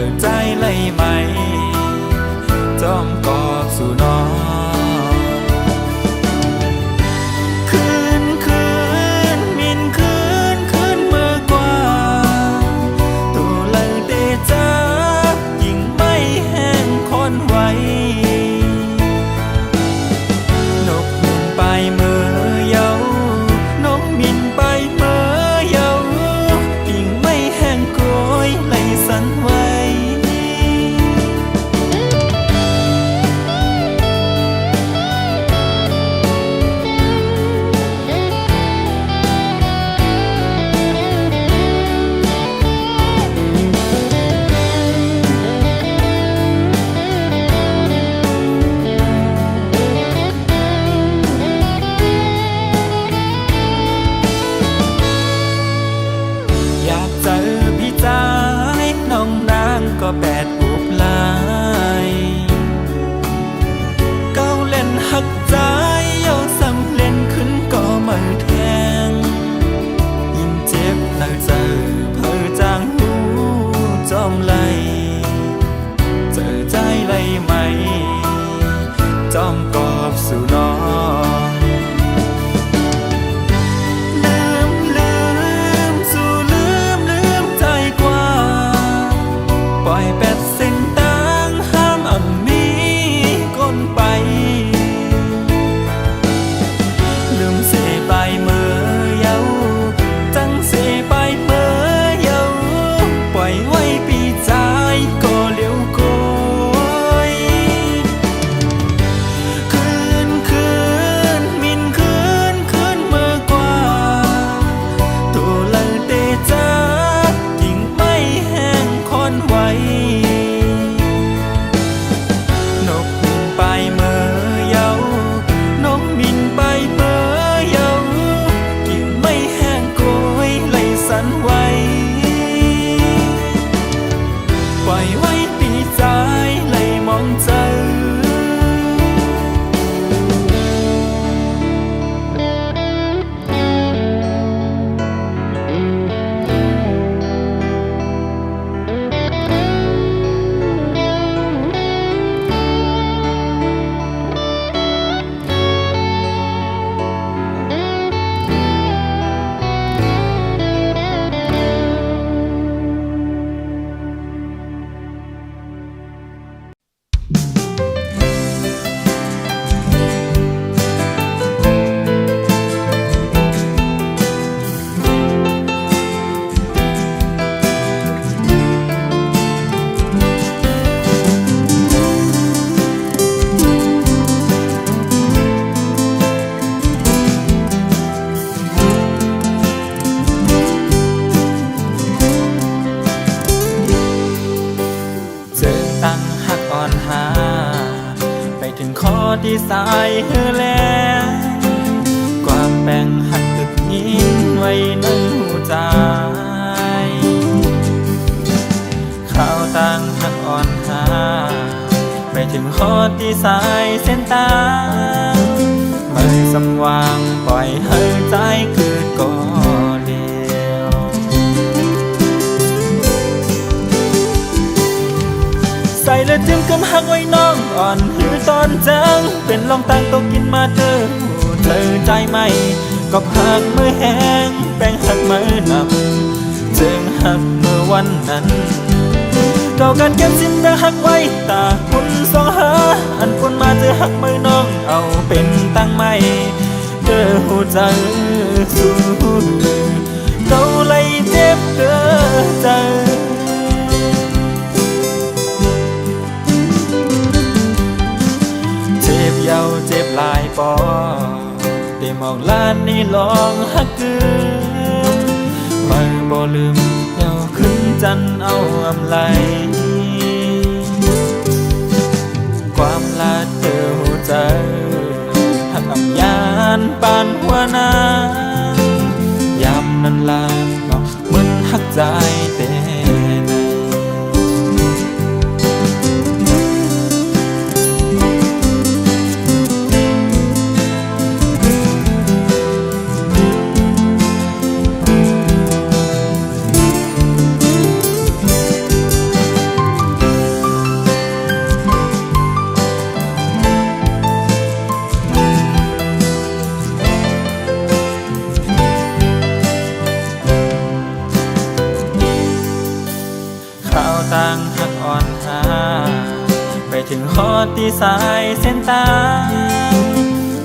อใจเลยไหมจอมกอบสู่นอคืนมินคืนเมื่อกว่าตัวเลยเดจายิ่งไม่แห้งคนไว้นกมินไปเมื่อเยาวนกมินไปเมื่อเยายิ่งไม่แห้งโกยเลยสันไว้อยากเจอพี่จ้าน้องนางก็แปดอุบลายเก้าเล่นหักใจโยสั่งเล่นขึ้นก็มือแทงยิ่งเจ็บหนักเจอเพอจางหูจอมไหลเจอใจไหลไหมจอมกอบสู่นอปล่อยเป็ดเส้นต่างห้ามอ่ำมีก้นไปลืมเสไปเมื่อเยาจังเสไปเมื่อเยาปล่อยไว้ปีใจก็เลี้ยวโกยคืนมินคืนเมื่อกว่าตัวเลยเตจายิ่งไม่แห้งคนไว้นกมินไปเมื่อเยาวนกมินไปเมื่อเยายิ่งไม่แห้งโกยเลยสันไว้ปล่อยไว้ปีใจเลยมองเจอตั้งหักอ่อนหาไปถึงข้อที่สายเฮือแล้วความแบ่งหักตึกยินไว้ในหัวใจข่าวตั้งหักอ่อนหาไปถึงข้อที่สายเส้นตางไม่สำว่างปล่อยให้ใจเกิดก่อนเดียวใส่และจิ้มกำหักไว้น้องอ่อนหือตอนจังเป็นลองตั้งโตกินมาเธอใจไหมก็หักมือแห้งแป้งหักมือนำจึงหักเมื่อวันนั้นเก่ากันเก็บสิ้นแป้งหักไว้ตาคุณสองหาอันปนมาเจอหักมือน้องเอาเป็นตั้งไม่เจอหัวใจสู้เก่าเลยเจ็บเด้อใจเยาเจ็บหลายปอได้มองลานนี่ลองหักเกินไม่บ่ลืมเยาขึ้นจันเอาอำไลความลาดเจอหัวใจหักอำยานปานหัวนา ยามนั้นลาเนาะเหมือนหักใจแต่ใน อ่อนหาไปถึงฮอดที่สายเส้นตาง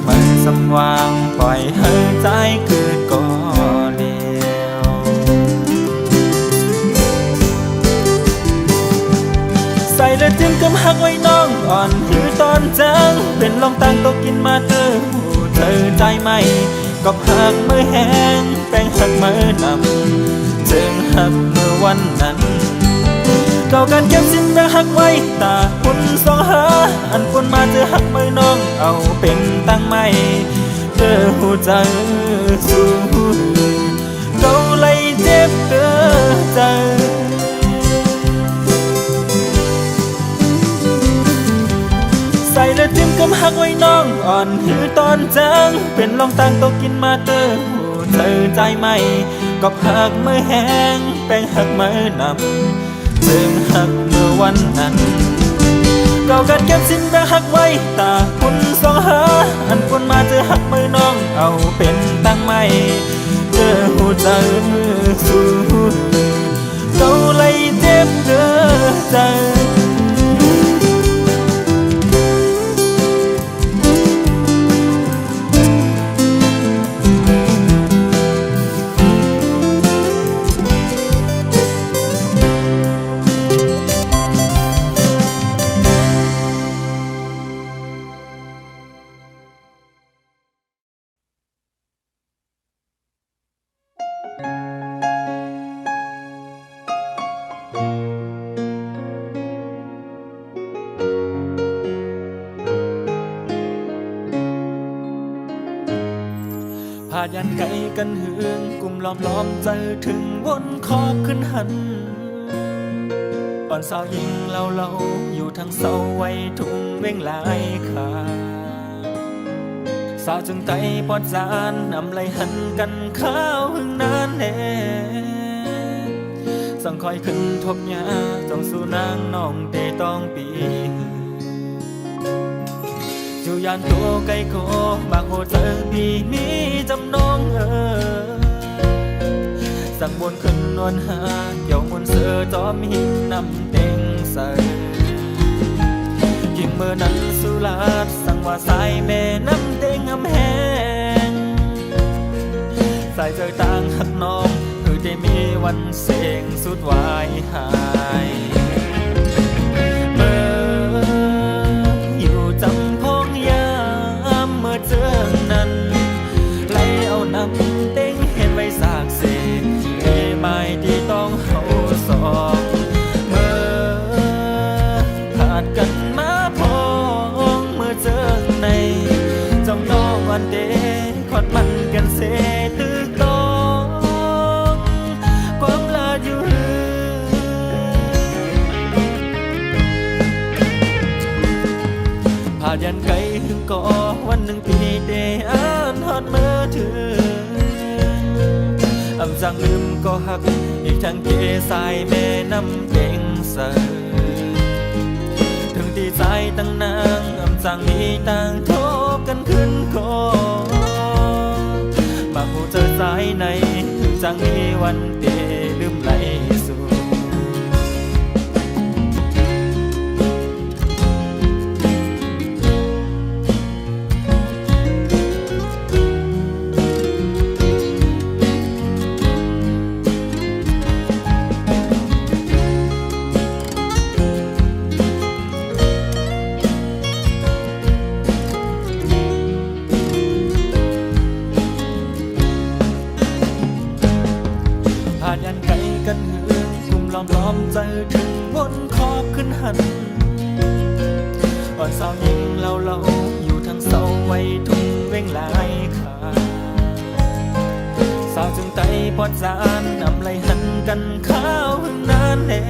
มันสำว่างปล่อยให้ใจเกิดก่อเดียวใส่และจิ้มกำหักไว้น้องอ่อนหือตอนจังเป็นลองตังตกกินมาเธอเธอใจไหมก็หักมือแห้งแป้งหักมือนำจึงหักเมื่อวันนั้นเก่ากันเก็บสิ้นแบ่งหักไว้ตาคุณสองหาอันคนมาเจอหักมือน้องเอาเป็นตั้งไม่เธอหูใจสู้เก่าเลยเจ็บเธอใจใส่และจิ้มกำหักไว้น้องอ่อนหือตอนจังเป็นลองตังตกกินมาเธอเธอใจไหมก็หักมือแห้งแป้งหักมือนำจึงหักเมื่อวันนั้นเก่ากันเก็บสิ้นแบ่งหักไว้ตาคุณสองหาอันคนมาเจอหักมือน้องเอาเป็นตั้งไม่เจอหูใจสู้เก่าเลยเจ็บเธอใจพายันไกลกันหึงกลุ่มล้อมใจถึงวนคอขึ้นหันก่อนสาวยิงเราอยู่ทางเสาไว้ทุ่งเว่งลายขาสาวจึงไตปอดจานนำไหลหันกันข้าวหึงนานแน่สั่งคอยขึ้นทบยาจ้องสู่นางน้องเตต้องปีอยู่ยานตัวไกลโกบางโหเจอปีมีจำนองสั่งบนขึ้นนวลหาเกี่ยวมนเสือจอมหินนำเต็งใส่ยิ่งเมื่อนั้นสุราษสั่งว่าสายแม่น้ำเต็งอำแหงสายเจอต่างหักน้องคือได้มีวันเสียงสุดวายหายจำพองยามเมื่อเจอนั้นไหลเอาน้ำเต็งเห็นไว้สากเศษเอ้ไม้ที่ต้องเขาสองเมื่อขาดกันมาพองเมื่อเจอในจ้องน้องวันเดขอดมันกันเสตึกต้องความลาอยู่พายันไกลถึงก่อวันหนึ่งปีเดอ่านฮอดเมื่อถึงอำจังลืมก็หักอีกทั้งเกสายแม่น้ำเก่งเสยถึงตีใจตั้งนางอำจังมีต่างทบกันขึ้นก่อบางผู้เจอสายในถึงจังมีวันเดลืมไหลสู่ยันไกลกันหึงกลุ่มล้อมใจถึงวนคอขึ้นหันอ่อนสาวยิงเราอยู่ทางเสาไว้ทุ่งเว่งลายขาสาวจึงไตปอดจานนำไหลหันกันข้าวหึงนานแน่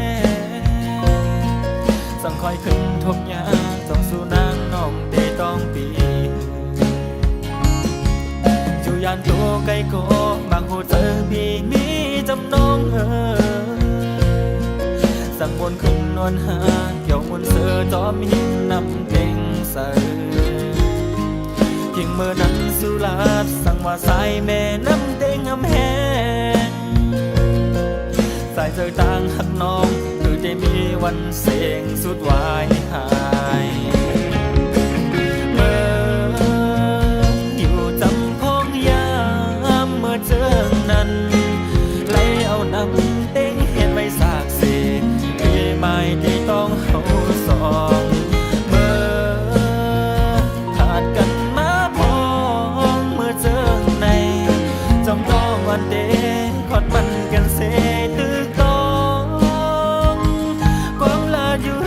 สั่งคอยขึ้นทบยาจ้องสู่นางน้องเตต้องปีอยู่ยานตัวไกลโกบางโหเจอปีมีจำนองสั่งบนขึ้นนวลหาเกี่ยวมนเสือจอมหินนำเต็งใส่ยิ่งเมื่อนั้นสุราษสั่งว่าสายแม่น้ำเต็งอำแหงส เจอต่างหักน้องหรือได้มีวันเสียงสุดวายหายเมื่ออยู่จำพองยามเมื่อเจอนั้นไหลเอาน้ำเต็งเห็นไว้สากเสียไม่ได้ต้องเขาสองเมื่อขาดกันมาพองเมื่อเจอในจำต้องวันเดขอดมันกันเสตึกต้องความลาอยู่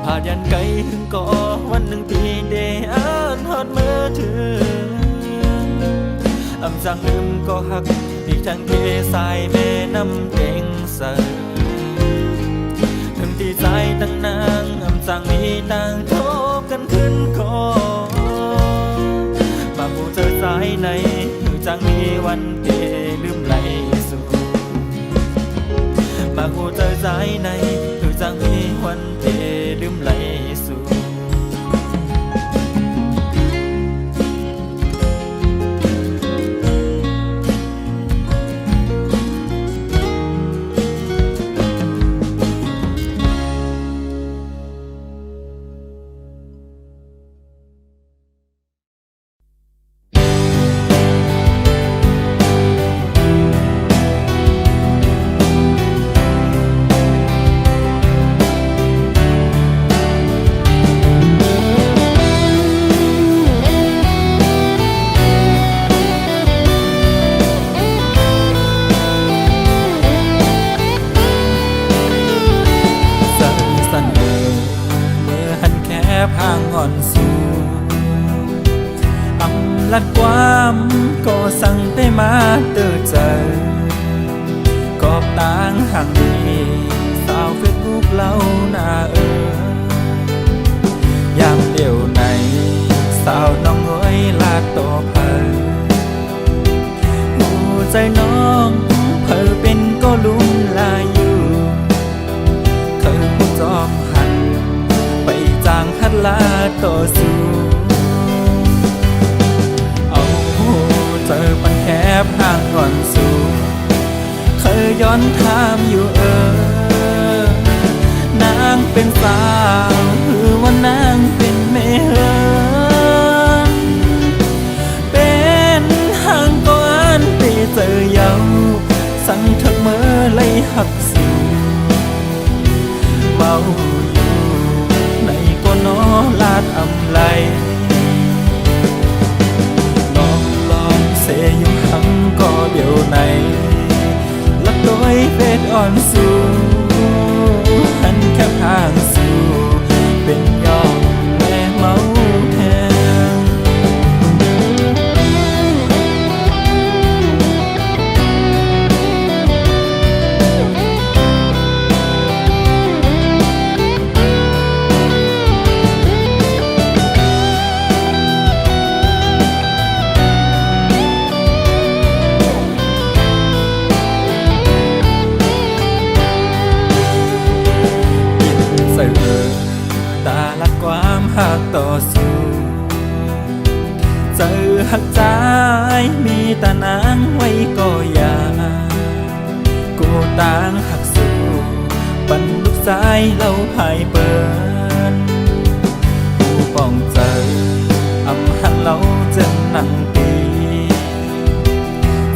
ผ่านยันไกลถึงก่อวันหนึ่งปีเดอ่านฮอดเมื่อถึงอำสั่งลืมก็หักอีกทางเทสายแม่น้ำเต็งเสยถึงที่ใจตั้งนางอำสั่งมีต่างทบกันขึ้นคอมาผู้เจอสายในคือจังมีวันเทลืมไหลสู่มาผู้เจอสายในคือจังมีวันเทลืมไหลสู่ห่างอ่อนสู่อำลัดความก็สั่งไปมาเตือใจกอบต่างห่างดีสาวเฟซบุ๊กเล่าหน้ายามเดียวในสาวน้องน้อยลาดต่อเผยหัวใจน้องเผยเป็นก็ลุ่มลายอยู่เธอผู้จอมหันไปจางหัดลาต่อสู้เอาเจอปันแคบห่างก่อนสู่เคยย้อนถามอยู่นางเป็นสาวหรือว่านางเป็นแม่เฮินเป็นห่างก่อนไปเจอเยาสั่งเธอเมื่อไล่หักสู่เมาน้อลาดอำไลน้องลองเสยอยู่หังก็เดียวในลักโดยเฟซอ่อนสู่หันแค่ห่างสู่เป็นยอมแม่เมาแทงตาลักความหักต่อสู้เจอหักใจมีตานางไว้ก็ยากูต่างหักสู้ปันลูกสายเล่าภายเปินกูป้องเจออำหันเล่าจนนั่งตี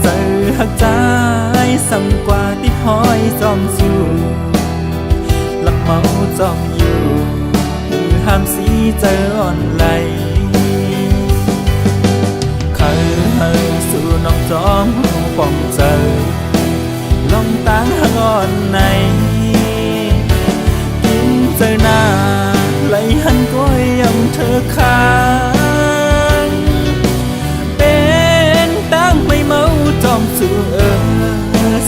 เจอหักใจสั่งกว่าที่ห้อยจอมสู้ลักเมาจอมอยู่ห้ามสีเจออ่อนไหลเคยสู่น้องจอมป้องเจอลองต่างห่างอ่อนในกินเจอหน้าไหลหันก้อยยำเธอค้างเป็นตั้งไม่เมาจอมสู่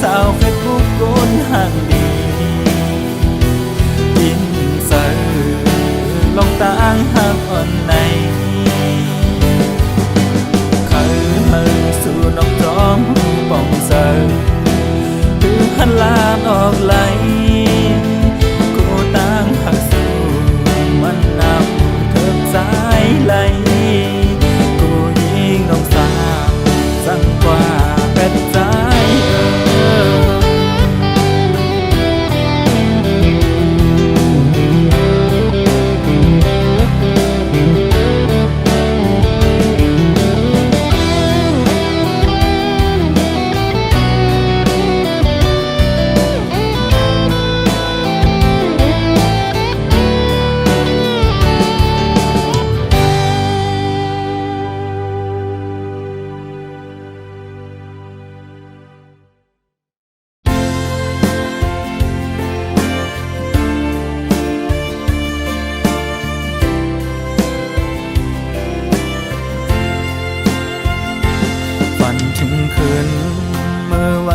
สาวเฟซบุ๊กโกนห่างดีกินเจอลองต่างหักอ่อนในเคยสู่น้องจอมป้องเจอคือหันลานออกไหลกูต่างหักสู่มันนำเถิบสายไหลกูยิงน้องสาว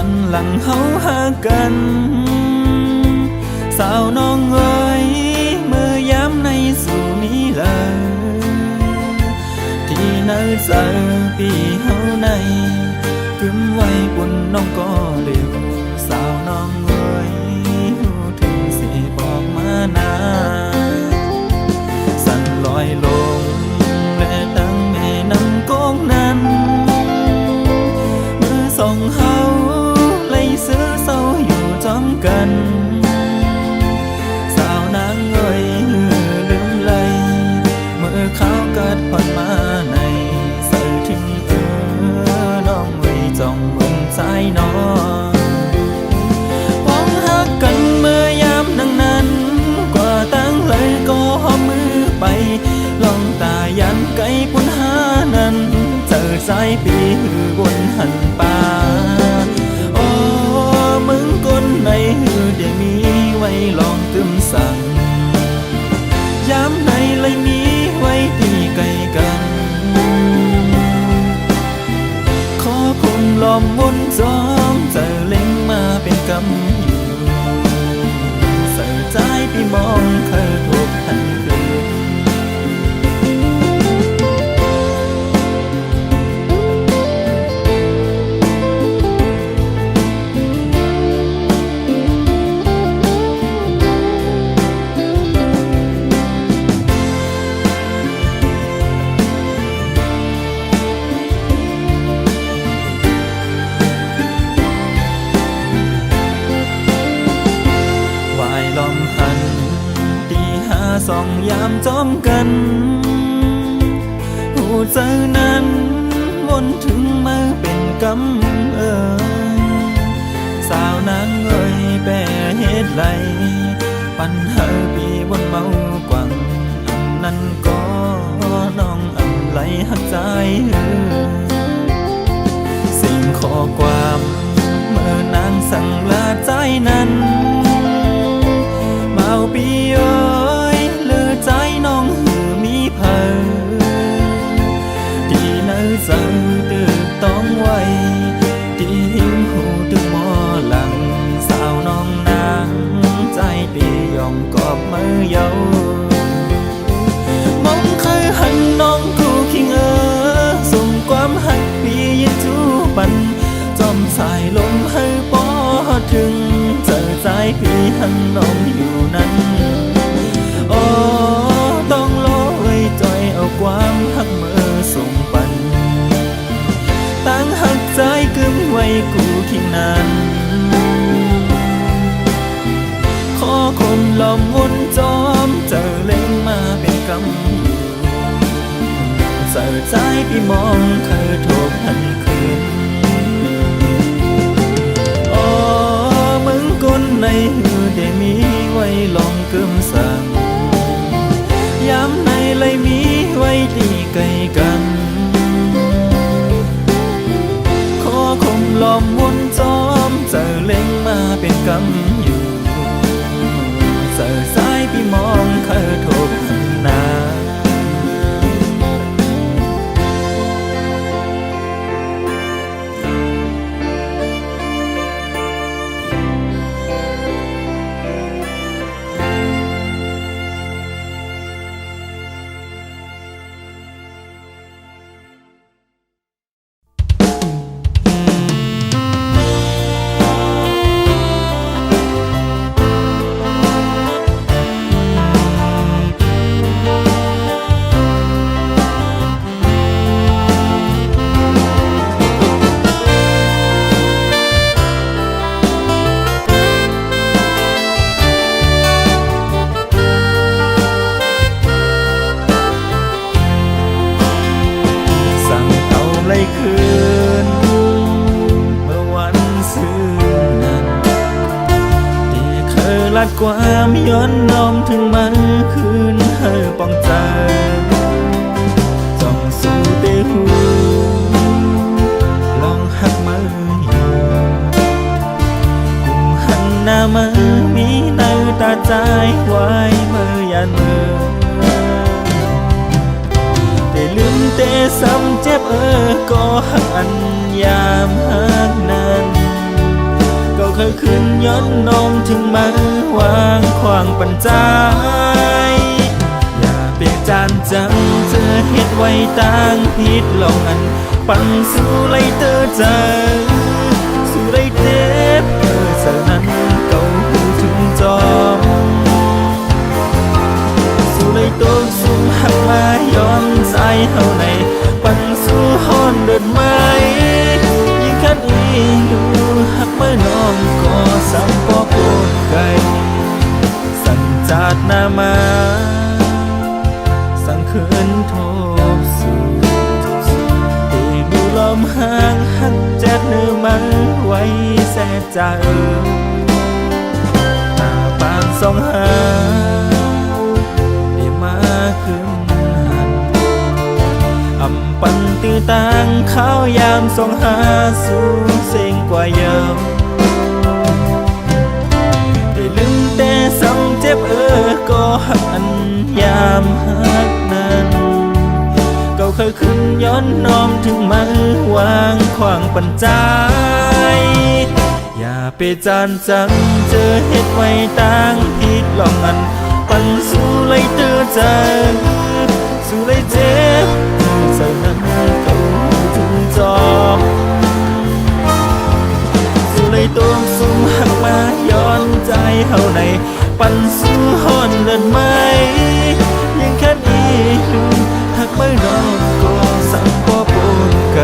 วันหลังเฮาหากันสาวน้องเอ๋ยเมื่อย้ำในสู่นี้เลยที่เนื้อเจอปีเฮาในกึมไว้บนน้องก็เร็วสาวน้องเอ๋ยหูถึงสิบอกมานาสั่นลอยลงและดังแม่น้ำกงนั้นเมื่อสองเฮาไล่ซื้อเศร้าอยู่จอมกันสาวนางเอ๋ยลืมเลยเมื่อเขาเกิดผ่อนมาในใส่ถึงน้องไว้จ้องเมืองใจน้องพ้องหักกันเมื่อยามนังนั้นกว่าตั้งเลยก็หอมมือไปลองตายันไกลปุ่นหานั้นเจอใจปีหือบนหันป่าโอ้มึงก้นในหือได้มีไว้ลองตึมสั่งย้ำในเลยมีไว้ตีไกลกันขอคุมลมวนจอมเจอเล็งมาเป็นกำอยู่ใส่ใจพี่มองเคยทบทันคืนลมหันตีหาสองยามจอมกันหูเจอนั้นวนถึงมาเป็นกำสาวนางเอ๋ยแปรเหตุไรปัญหาปีบนเมากวังนั้นก็น้องอำไหลหักใจสิ่งข้อความเมื่อนางสั่งลาใจนั้นเมาปีเอ้ยเลือใจน้องหือมีเพอที่เนื้อเจอตึกต้องไว้ที่หิวหูตึกหมอหลังสาวน้องนางใจปียองกอบมือเยามองเคยหันน้องกูคิงส่งความหักปียืนจูบันจอมสายลมให้ปอถึงเจอใจพี่หันน้องอยู่นั้นโอ้ต้องลอยจอยเอาความหักเมื่อส่งปันตั้งหักใจกึมไว้กูคิงนั้นขอคมลมวนจอมเจอเล็งมาเป็นกำอยู่เจอใจพี่มองเคยทบทันคืนก้นในหือได้มีไว้ลองกึมสั่งย้ำในเลยมีไว้ตีไกลกันขอคมลมวนจอมเจอเล็งมาเป็นกำอยู่เจอสายพี่มองเคยทบนา ลัดความย้อนน้อมถึงมันคืนเธอป้องใจจ้องสู่เตหูลองหักมืออยู่กุมหันหน้ามือมีในตาใจไว้มือยันมือแต่ลืมแต่ซ้ำเจ็บก็หักอันยามหักนั้น ยขึ้นย้อนน้องถึงมาวางขวางปัญจายอย่าเปจานจังเธอเฮ็ดไว้ต่างผิดลองอันปันสู้ไล่เธอใจสู้ไล่เจ็บเธอเสนั้นเก่าหูถึงจอมสู้ไล่ตัวสูงหักมาย้อนใจเฮาในปันสู้ฮ้อนเดินไม้ยิ่งขันอีดูหักเมื่อน้องก็ซ้ำก็โกรธไกลสั่นจาดหน้ามาสั่งคืนโทบสู่ที่ดูลมห่างหักแจ๊ดเนื้อมันไว้แสใจตาปานสองหาได้มาขึ้นหันอำปันตือต่างข้าวยามสองหาสู่เสียงกว่าเยาได้ลืมแต่ซ้ำเจ็บก็หักอันยามหักนั้นเก่าเคยขึ้นย้อนน้อมถึงมาวางขวางปัญจายอย่าไปจานจังเจอเฮ็ดไว้ต่างผิดลองอันปันสู้ไล่เตือใจสู้ไล่เจ็บใส่นั้นเก่าถึงจอมสู้ไล่ตัวสูงหักมาย้อนใจเฮาในปันสู้ฮ้อนเลินไหมยังแค่นี้ดูหักไม่รอก็สั่งก็ปนไกล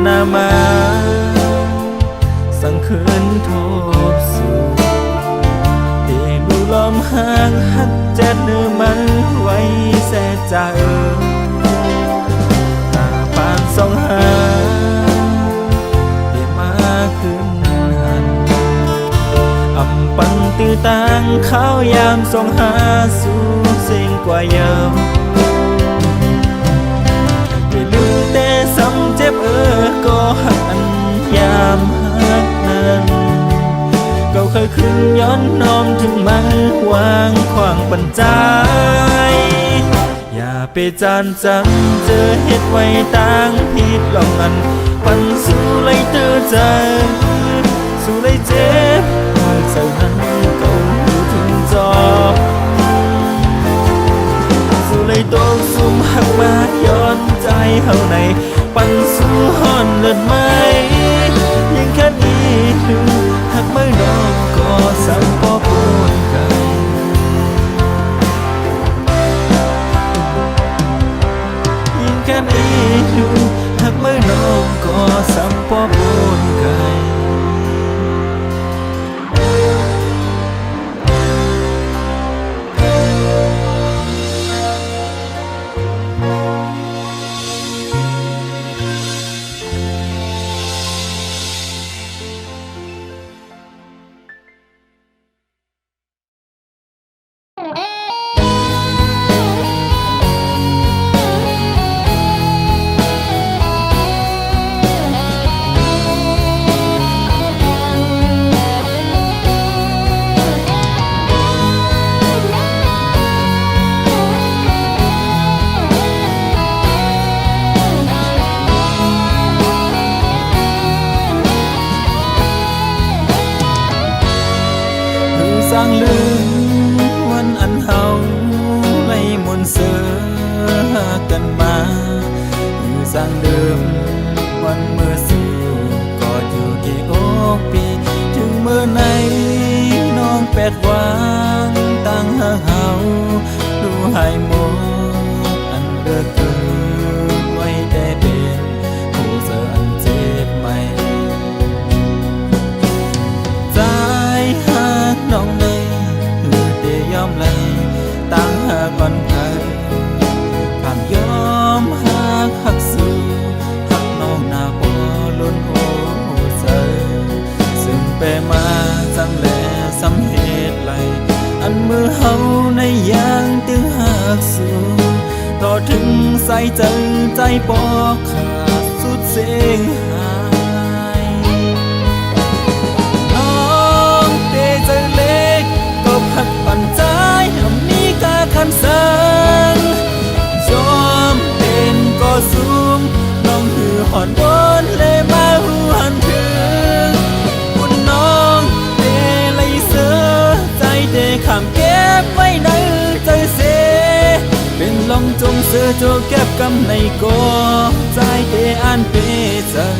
หน้ามาสั่งคืนโทบสู่ที่ดูลมห่างหักแจ๊ดเนื้อมันไว้แสใจตาปานสองหาได้มาขึ้นหันอำปันตือต่างข้าวยามสองหาสู่เสียงกว่าเยาแต่ซ้ำเจ็บก็หักอันยามหักนั้นเก่าเคยขึ้นย้อนน้อมถึงมาวางขวางปัญจายอย่าไปจานจังเจอเฮ็ดไว้ต่างผิดลองอันปันสู้ไล่เตือใจสู้ไล่เจ็บใส่นั้นเก่าถึงจอมสู้ไล่ตัวสูงหักมาย้อนใจเฮาในปันสู้ฮ้อนเลินไหมยังแค่นี้ดูหักไม่รอก็ซ้ำก็ปวดไกลยังแค่นี้ดูหักไม่รอก็ซ้ำก็ปวดไกลสร้างลืมวันอันเฮาไล่มนต์เสือหากันมาสร้างเดิมวันเมื่อสู่ก็อยู่กี่อกปีถึงเมื่อไหนน้องแปดวางตั้งหาเฮาดูหายหมดอันเดือดเกินไว้แต่เป็นผู้เสืออันเจ็บไหมใจหักน้องในหรือเดยอมไหลตั้งหาก่อนใครผ่านยอมหักสู่หักน้องหน้าบ่ล้นโอส ใส่เจอใจปอกขาดสุดเสียงหายน้องเตใจเล็กก็พัดปั่นใจมีกาคันสังจอมเป็นก็สูงน้องหือหอนบนเลยมาหูหันถึงคุณน้องเตไลเสือใจเตขามเก็บไว้ในใจเสเป็นลองจงเสือโจเก็บกำในก่อใจเตอันเปจัง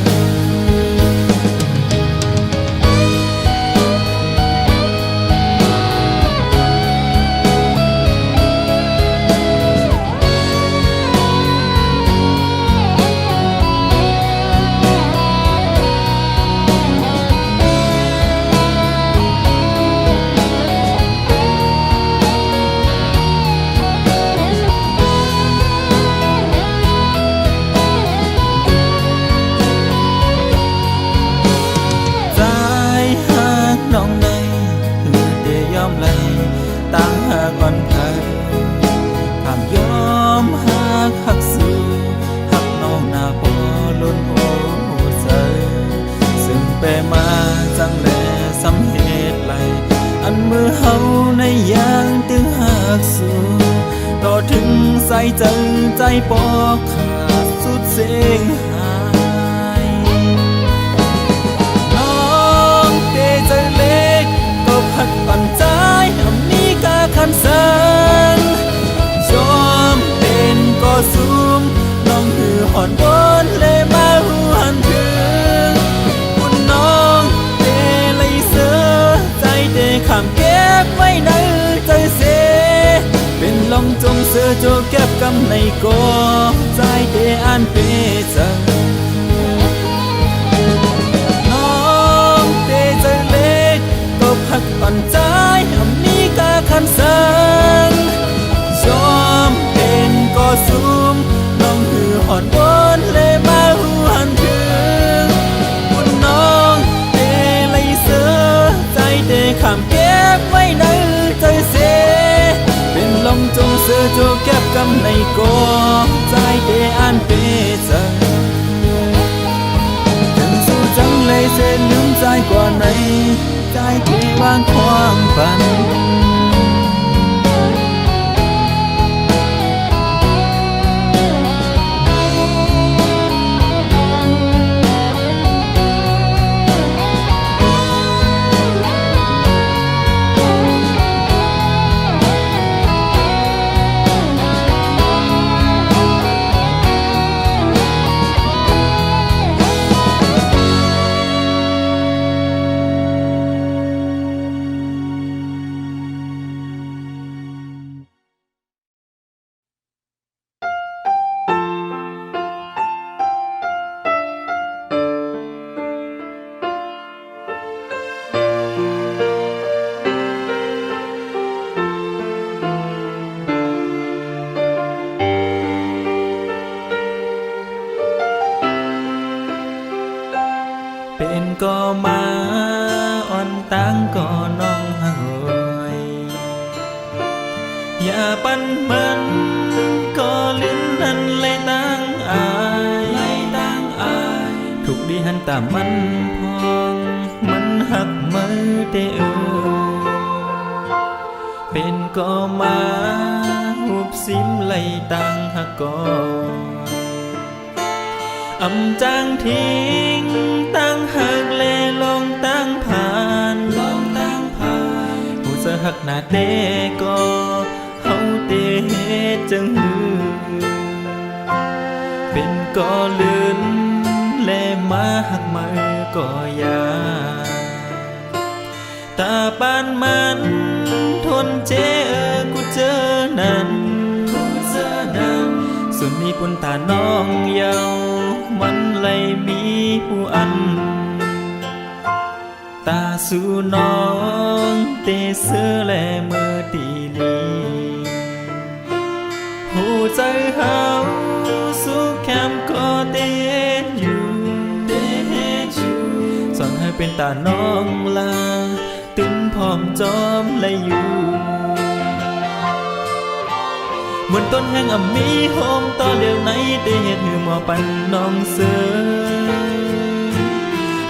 ตั้งหากอ่อนไผ่ทำยอมหักสู้หักน้องหน้าพอล้นโอ้ใจซึ่งไปมาจังแลสำเหตุไหลอันมือเฮาในยางตึงหักสู้ต่อถึงใส่ใจใจปอกขาดสุดเสียงหายน้องเตใจเล็กก็พัดปั่นใจคันสังจอมเป็นก็สูงน้องหือหอนบนเลยมาหูหันถึงคุณน้องเตไลเสือใจเตขามเก็บไว้ในใจเสเป็นลองจงเสือโจเก็บกำในก่อใจเตอันเปจังน้องเตใจเล็กก็พักปั่นใจคันสังจอมเป็นก็สูงน้องหือหอนบนเลยมาหูหันถึงคุณน้องเตไลเสือใจเตขามเก็บไว้ในใจเสเป็นลมจงเสือโจเก็บกำในก่อใจเตอันเปจังถึงสู้จังเลยเส้นลืมใจกว่าไหนใจเตวางความฝันเป็นก็มาอ่อนตั้งก็น้องหอยอย่าปั้นมันก็ลิ้นหันเลยตั้งอายถูกดีหันตามมันพองมันหักมือเตอเป็นก็มาหุบซิมไหลตั้งหักก็อำจางทิ้งตั้งหักเลลงตั้งผ่านผู้จะหักหน้าเตก็เฮาเตเฮ็ดจังหือเป็นก็ลื่นแลมาหักมือก็ยาตาปานมันทนเจกูเจอนั้นส่วนนี้ปุ่นตาน้องเยามันเลยมีผู้อันตาสู่น้องเตเสือและมือตีลีหูใจเฮาสุขแคมก็เต้นอยู่สอนให้เป็นตาน้องลาตึงพร้อมจอมและอยู่ เหมือนต้นแห่งอ่ำมีโฮมต่อเลียวไหนได้เห็นหือหมอปันน้องเสือ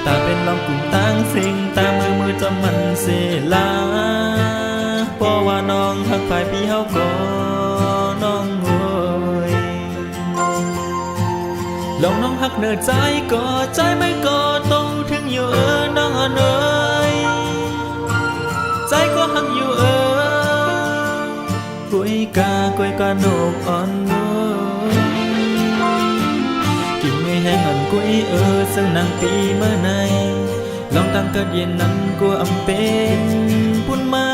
ตาเป็นลองกลุ่มตั้งสิ่งตามือจำมันเสลาเพราะว่าน้องหักภายพี่เฮาก็น้องโวยลองน้องหักเนื้อใจก็ใจไม่ก็ต้องถึงอยู่น้องเอ๋ยใจก็หักอยู่กุยกาโนกอ่อนกินไม่แห้งหันกุยซึ่งนางปีเมื่อในลองตั้งเกิดเย็นนั้นกลัวอำเป็นปุ่นมา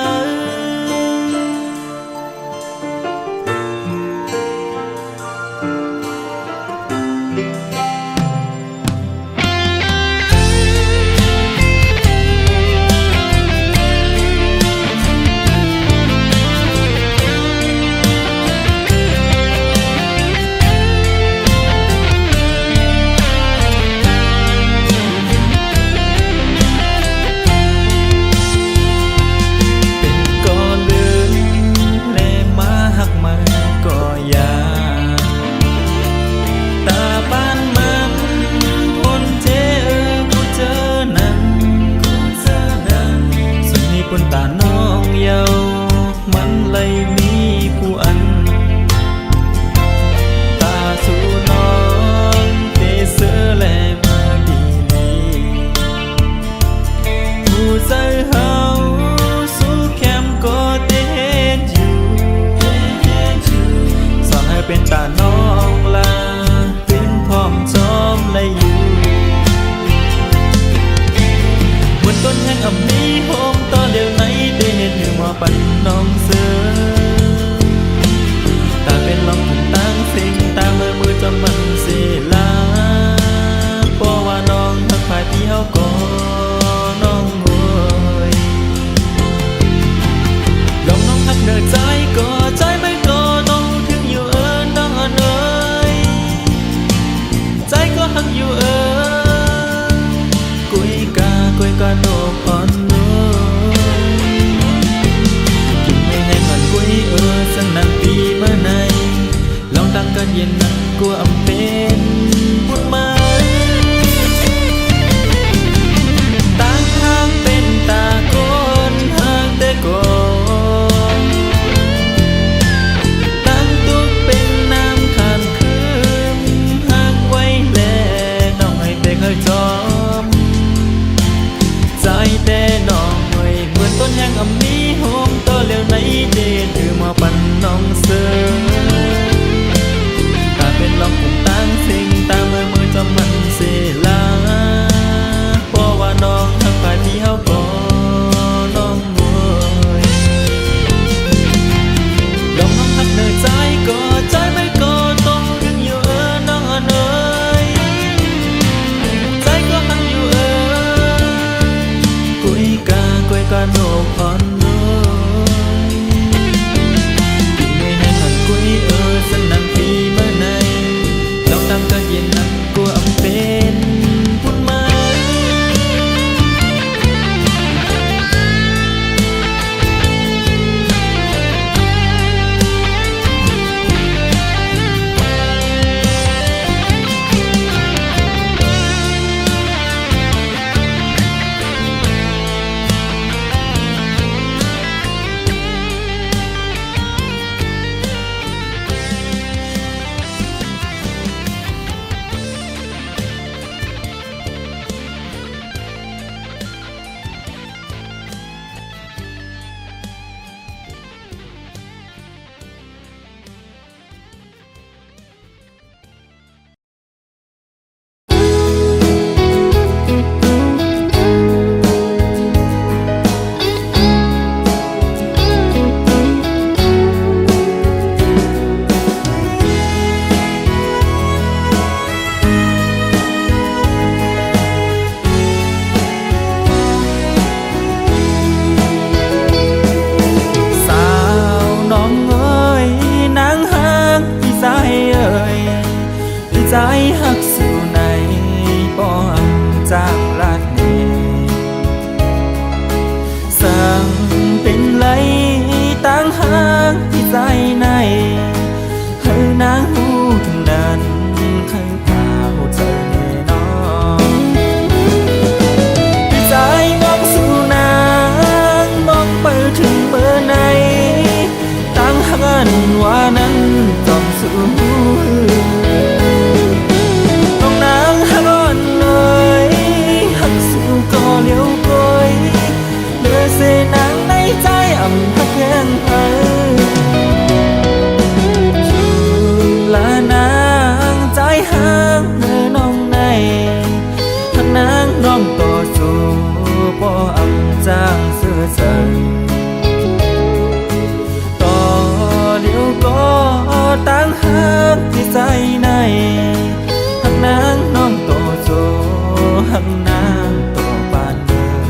คนตาน้องเยามันเลยมีผู้อันตาสู่น้องเตเสือแลมาดีผู้ใจเฮาสู้แคมก็เต้นอยู่สอนให้เป็นตาน้องลาเป็นพร้อมจอมเลยอยู่บนต้นแห่งอ่ำมีโฮมต่อเลียวไหนได้เห็นหือหมอปันน้องเสือตาเป็นลองถึงตั้งสิ่งตามือจำมันเสลาเพราะว่าน้องทักภายพี่เฮาก็น้องโวยลองน้องหักเนื้อใจก็ใจไม่ก็ต้องถึงอยู่น้องเอ๋ยใจก็หักอยู่กุยกาโนกอ่อนกินไม่แห้งหันกุยสังนางปีเมื่อในลองตั้งกันเย็นนั้นกลัวอำเป็นบุญมาต่างทางเป็นตาคนห่างแต่ก่อนตั้งตุกเป็นน้ำขันคืนห่างไว้แลน้องให้แต่เคยจอมใจแต่น้องเอ่ยเหมือนต้นแห่งอ่ำมีโฮมต่อเลียวไหนเดนถือมาปันน้องเสือตาเป็นลองกลุ่มตั้งสิ่งตามือจำมันเสลาเพราะว่าน้องทั้งฝ่ายพี่เฮาก็น้องโวยลองน้องหักเนื้อใจก็ใจไม่ก็ต้องถึงอยู่น้องเอ๋ยใจก็หักอยู่กุยกาโนกอ่อนกินไม่แห้งหันกุย เสริญต่อเดี๋ยวก็ตั้งหักที่ใจในหักนางน้องโตโจหักนางโตปานเดิม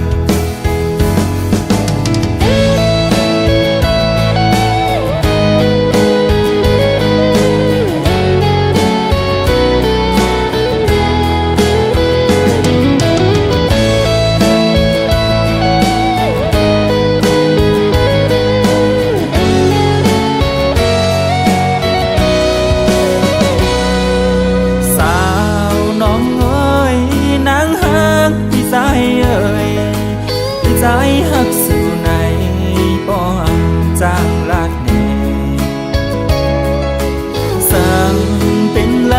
ใจหักสู่ในป้อมจางลาดเนสั่งเป็นไร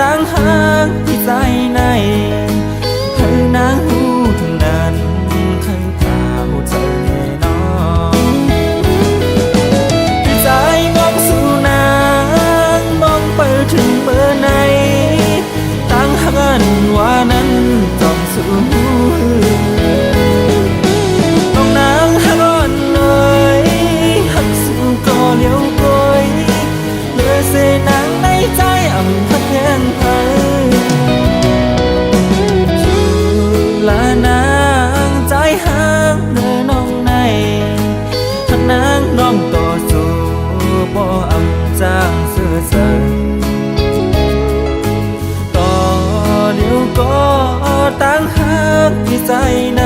ตั้งหักที่ใจในให้นางหูทั้งนั้นให้ตาหูเธอแน่นอนใจมองสู่นางมองไปถึงเบอร์ไหนตั้งหักอันว่านั้นต้องสู่เลี้ยวกลอยเหลือเส้นนางในใจอ่ำพักแห้งไผ่ชูลานางใจห่างเนื้อน้องในทักนางน้องต่อสู้บ่อ่ำจางเสื่อเสริญต่อเดี๋ยวก็ตั้งหักที่ใจใน